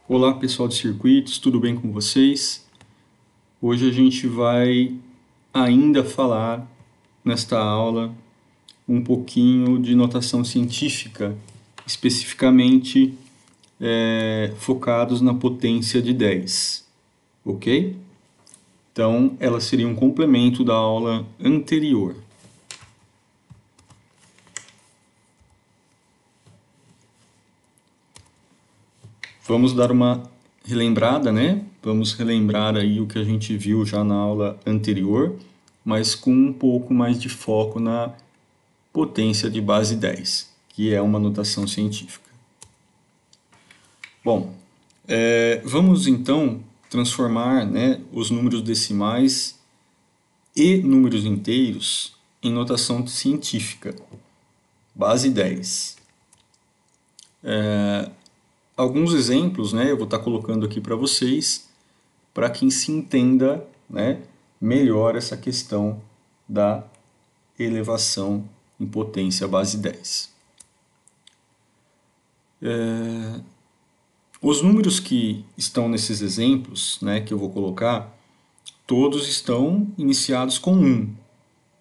Olá pessoal de circuitos, tudo bem com vocês? Hoje a gente vai ainda falar nesta aula um pouquinho de notação científica, especificamente focados na potência de 10, ok? Então ela seria um complemento da aula anterior. Vamos dar uma relembrada, né? Vamos relembrar aí o que a gente viu já na aula anterior, mas com um pouco mais de foco na potência de base 10, que é uma notação científica. Bom, vamos então transformar, né, os números decimais e números inteiros em notação científica, base 10. Alguns exemplos, né, eu vou estar colocando aqui para vocês, para que se entenda, né, melhor essa questão da elevação em potência base 10. Os números que estão nesses exemplos, né, que eu vou colocar, todos estão iniciados com 1,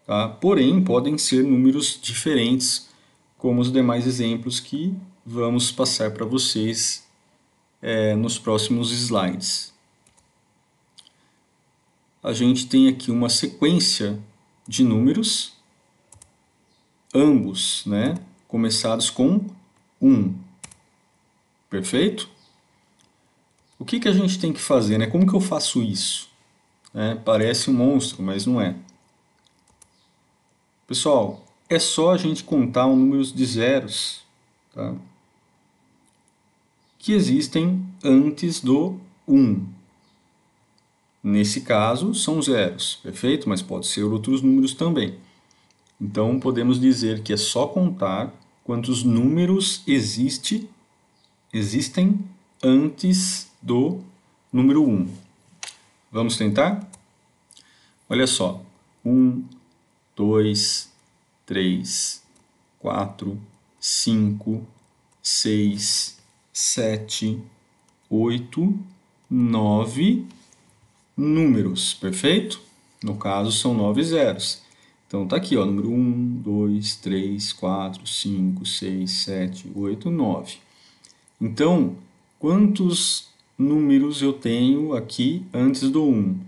tá? Porém, podem ser números diferentes, como os demais exemplos que vamos passar para vocês nos próximos slides. A gente tem aqui uma sequência de números, ambos, né, começados com 1. Perfeito? O que a gente tem que fazer, né? Como que eu faço isso? Parece um monstro, mas não é. Pessoal, é só a gente contar os números de zeros, tá, que existem antes do 1. Nesse caso, são zeros, perfeito? Mas pode ser outros números também. Então, podemos dizer que é só contar quantos números existem antes do número 1. Vamos tentar? Olha só. 1, 2, 3, 4, 5, 6, 7, 8, 9 números, perfeito? No caso, são 9 zeros. Então, tá aqui, ó, número 1, 2, 3, 4, 5, 6, 7, 8, 9. Então, quantos números eu tenho aqui antes do 1?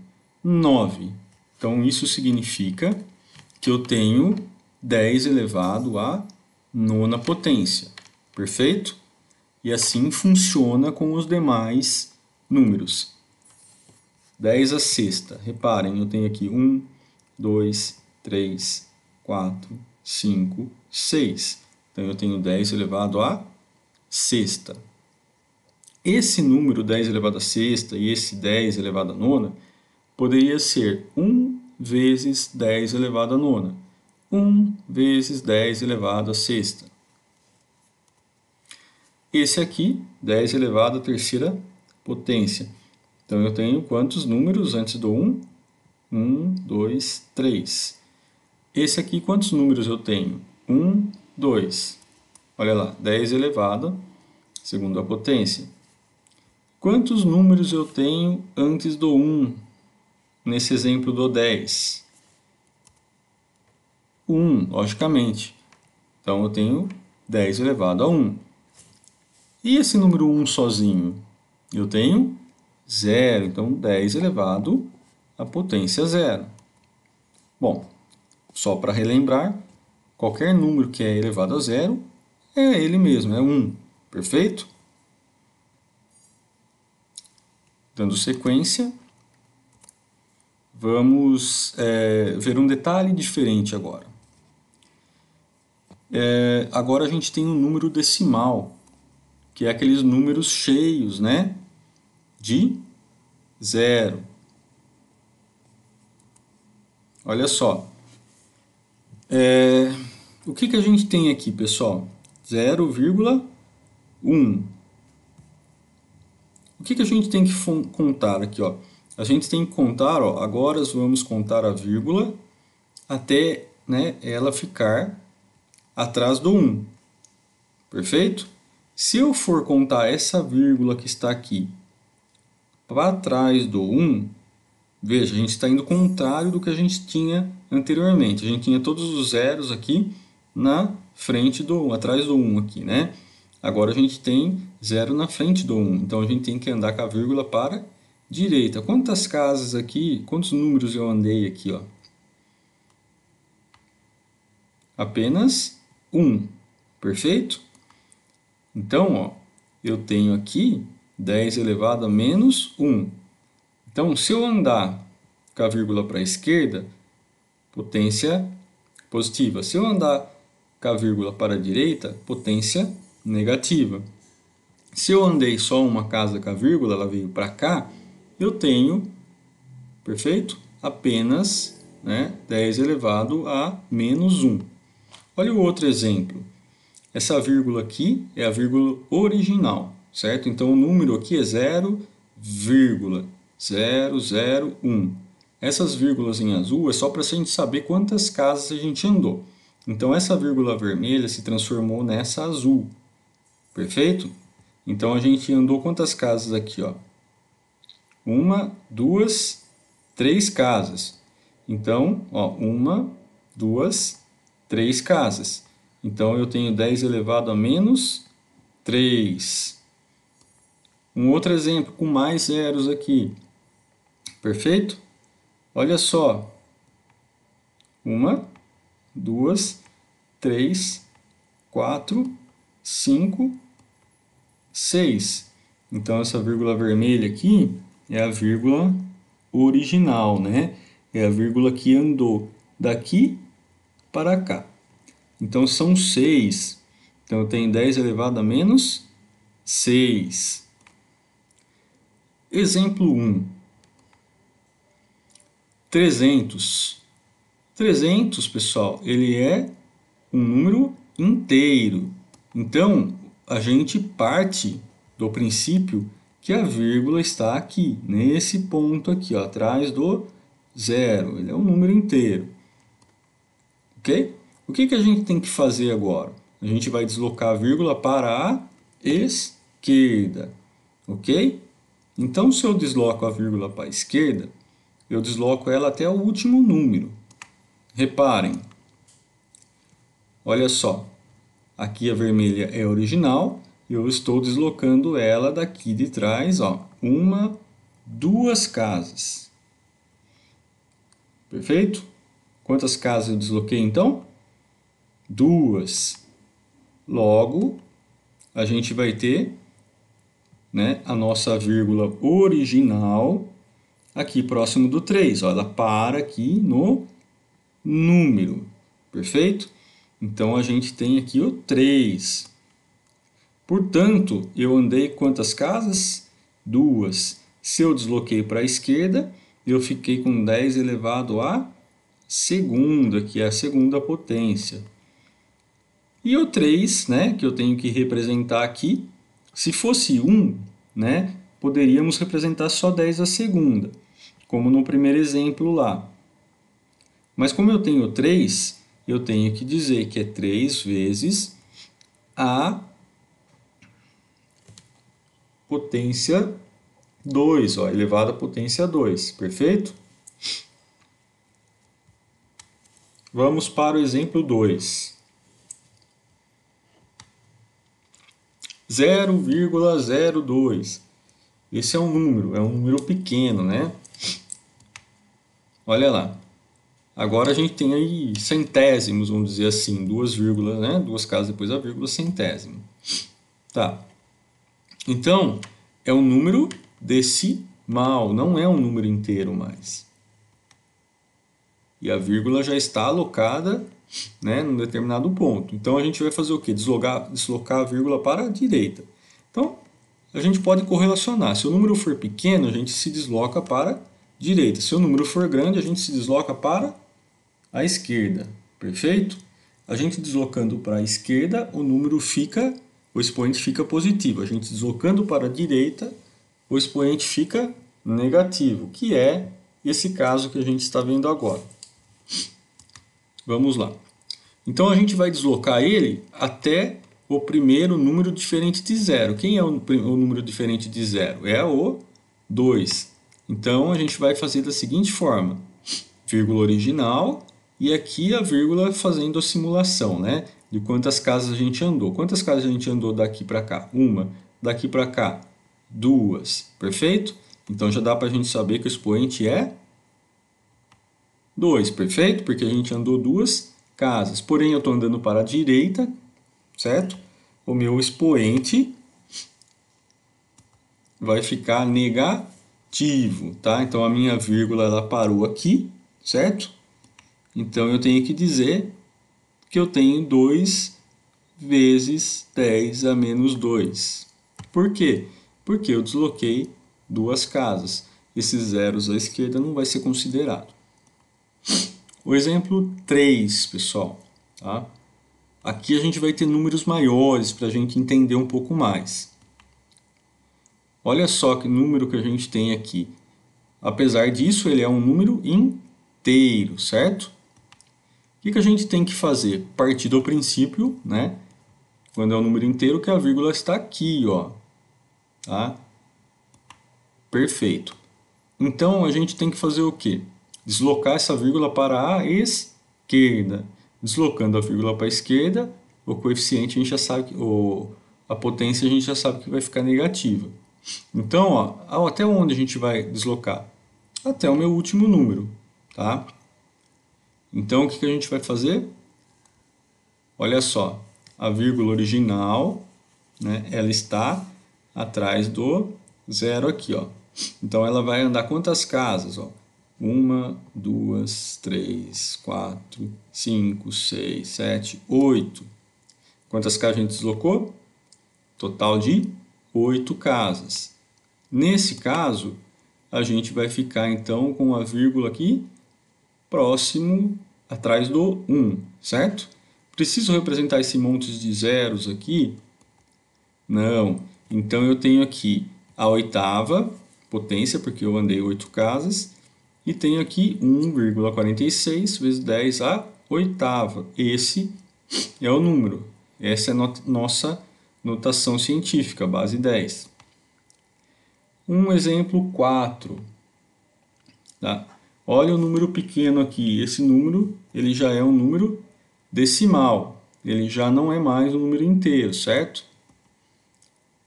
9. Então, isso significa que eu tenho 10 elevado à nona potência. Perfeito? E assim funciona com os demais números. 10 à sexta. Reparem, eu tenho aqui 1, 2, 3, 4, 5, 6. Então, eu tenho 10 elevado à sexta. Esse número 10 elevado à sexta e esse 10 elevado à nona poderia ser 1 vezes 10 elevado à nona. 1 vezes 10 elevado à sexta. Esse aqui, 10 elevado à terceira potência. Então, eu tenho quantos números antes do 1? 1, 2, 3. Esse aqui, quantos números eu tenho? 1, 2. Olha lá, 10 elevado à segunda potência. Quantos números eu tenho antes do 1? Nesse exemplo do 10. 1, logicamente. Então, eu tenho 10 elevado a 1. E esse número 1 sozinho? Eu tenho 0. Então, 10 elevado à potência 0. Bom, só para relembrar, qualquer número que é elevado a 0 é ele mesmo, é 1. Perfeito? Dando sequência, vamos ver um detalhe diferente agora. Agora a gente tem um número decimal, que é aqueles números cheios, né, de 0. Olha só. O que a gente tem aqui, pessoal? 0,1. O que a gente tem que contar aqui, ó? A gente tem que contar, ó, agora vamos contar a vírgula até, né, ela ficar atrás do 1. Perfeito? Se eu for contar essa vírgula que está aqui para trás do 1, veja, a gente está indo contrário do que a gente tinha anteriormente. A gente tinha todos os zeros aqui na frente do 1, atrás do 1 aqui, né? Agora a gente tem 0 na frente do 1, então a gente tem que andar com a vírgula para a direita. Quantas casas aqui, quantos números eu andei aqui, ó? Apenas 1, perfeito? Então, ó, eu tenho aqui 10 elevado a menos 1. Então, se eu andar com a vírgula para a esquerda, potência positiva. Se eu andar com a vírgula para a direita, potência negativa. Se eu andei só uma casa com a vírgula, ela veio para cá, eu tenho, perfeito? Apenas, né, 10 elevado a menos 1. Olha o outro exemplo. Essa vírgula aqui é a vírgula original, certo? Então, o número aqui é 0,001. Essas vírgulas em azul é só para a gente saber quantas casas a gente andou. Então, essa vírgula vermelha se transformou nessa azul, perfeito? Então, a gente andou quantas casas aqui, ó? 1, 2, 3 casas. Então, ó, 1, 2, 3 casas. Então, eu tenho 10 elevado a menos 3. Um outro exemplo com mais zeros aqui. Perfeito? Olha só. 1, 2, 3, 4, 5, 6. Então, essa vírgula vermelha aqui é a vírgula original, né? É a vírgula que andou daqui para cá. Então, são 6. Então, eu tenho 10 elevado a menos 6. Exemplo 1. 300. 300, pessoal, ele é um número inteiro. Então, a gente parte do princípio que a vírgula está aqui, nesse ponto aqui, ó, atrás do 0. Ele é um número inteiro. Ok? O que a gente tem que fazer agora? A gente vai deslocar a vírgula para a esquerda. Ok? Então, se eu desloco a vírgula para a esquerda, eu desloco ela até o último número. Reparem. Olha só. Aqui a vermelha é original. Eu estou deslocando ela daqui de trás, ó. 1, 2 casas. Perfeito? Quantas casas eu desloquei, então? 2. Logo, a gente vai ter, né, a nossa vírgula original aqui próximo do 3. Ó, ela para aqui no número. Perfeito? Então, a gente tem aqui o 3. Portanto, eu andei quantas casas? 2. Se eu desloquei para a esquerda, eu fiquei com 10 elevado a segunda, que é a segunda potência. E o 3, né, que eu tenho que representar aqui, se fosse 1, né, poderíamos representar só 10 a segunda, como no primeiro exemplo lá. Mas como eu tenho 3, eu tenho que dizer que é 3 vezes a potência 2, ó, elevado à potência 2, perfeito? Vamos para o exemplo 2. 0,02. Esse é um número pequeno, né? Olha lá. Agora a gente tem aí centésimos, vamos dizer assim, 2 vírgulas, né? 2 casas depois da vírgula, centésimo. Tá. Então, é um número decimal, não é um número inteiro mais. E a vírgula já está alocada, né, num determinado ponto. Então, a gente vai fazer o quê? Deslocar a vírgula para a direita. Então, a gente pode correlacionar. Se o número for pequeno, a gente se desloca para a direita. Se o número for grande, a gente se desloca para a esquerda. Perfeito? A gente deslocando para a esquerda, o expoente fica positivo. A gente deslocando para a direita, o expoente fica negativo, que é esse caso que a gente está vendo agora. Vamos lá. Então, a gente vai deslocar ele até o primeiro número diferente de zero. Quem é o número diferente de zero? É o 2. Então, a gente vai fazer da seguinte forma. Vírgula original e aqui a vírgula fazendo a simulação, né? De quantas casas a gente andou. Quantas casas a gente andou daqui para cá? Uma. Daqui para cá? Duas. Perfeito? Então, já dá para a gente saber que o expoente é 2, perfeito? Porque a gente andou duas casas. Porém, eu estou andando para a direita, certo? O meu expoente vai ficar negativo, tá? Então, a minha vírgula ela parou aqui, certo? Então, eu tenho que dizer que eu tenho 2 vezes 10 a menos 2. Por quê? Porque eu desloquei duas casas. Esses zeros à esquerda não vai ser considerado. O exemplo 3, pessoal. Tá? Aqui a gente vai ter números maiores para a gente entender um pouco mais. Olha só que número que a gente tem aqui. Apesar disso, ele é um número inteiro, certo? O que a gente tem que fazer? Partir do princípio, né? Quando é um número inteiro, que a vírgula está aqui, ó. Tá? Perfeito. Então, a gente tem que fazer o quê? Deslocar essa vírgula para a esquerda. Deslocando a vírgula para a esquerda, o coeficiente a gente já sabe, a potência a gente já sabe que vai ficar negativa. Então, ó, até onde a gente vai deslocar? Até o meu último número, tá? Então, o que a gente vai fazer? Olha só, a vírgula original, né, ela está atrás do zero aqui, ó. Então, ela vai andar quantas casas, ó? 1, 2, 3, 4, 5, 6, 7, 8. Quantas casas a gente deslocou? Total de 8 casas. Nesse caso, a gente vai ficar então com a vírgula aqui próximo atrás do 1, certo? Preciso representar esse monte de zeros aqui? Não. Então eu tenho aqui a oitava potência, porque eu andei 8 casas, e tenho aqui 1,46 vezes 10 a oitava. Esse é o número. Essa é a nossa notação científica, base 10. Um exemplo 4. Tá? Olha o número pequeno aqui. Esse número ele já é um número decimal. Ele já não é mais um número inteiro, certo?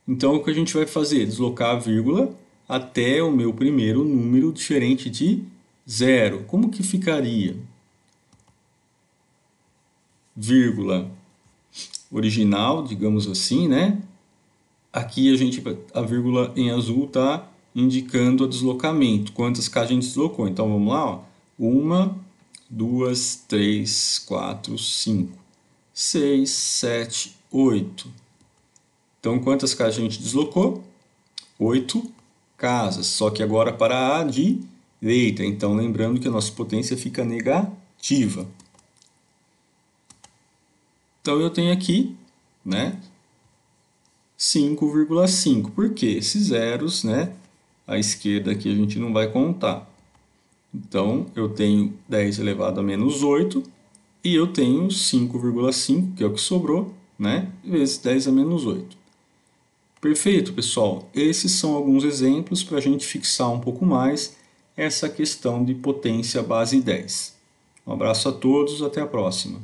Então, o que a gente vai fazer? Deslocar a vírgula até o meu primeiro número diferente de zero. Como que ficaria? Vírgula original, digamos assim, né? Aqui a vírgula em azul está indicando o deslocamento, quantas casas a gente deslocou. Então, vamos lá, ó. 1, 2, 3, 4, 5, 6, 7, 8. Então, quantas casas a gente deslocou? 8 casas, só que agora para a direita. Então, lembrando que a nossa potência fica negativa. Então, eu tenho aqui, né, 5,5. Por quê? Esses zeros, né, à esquerda aqui a gente não vai contar. Então, eu tenho 10 elevado a menos 8 e eu tenho 5,5, que é o que sobrou, né, vezes 10 a menos 8. Perfeito, pessoal. Esses são alguns exemplos para a gente fixar um pouco mais essa questão de potência base 10. Um abraço a todos, até a próxima.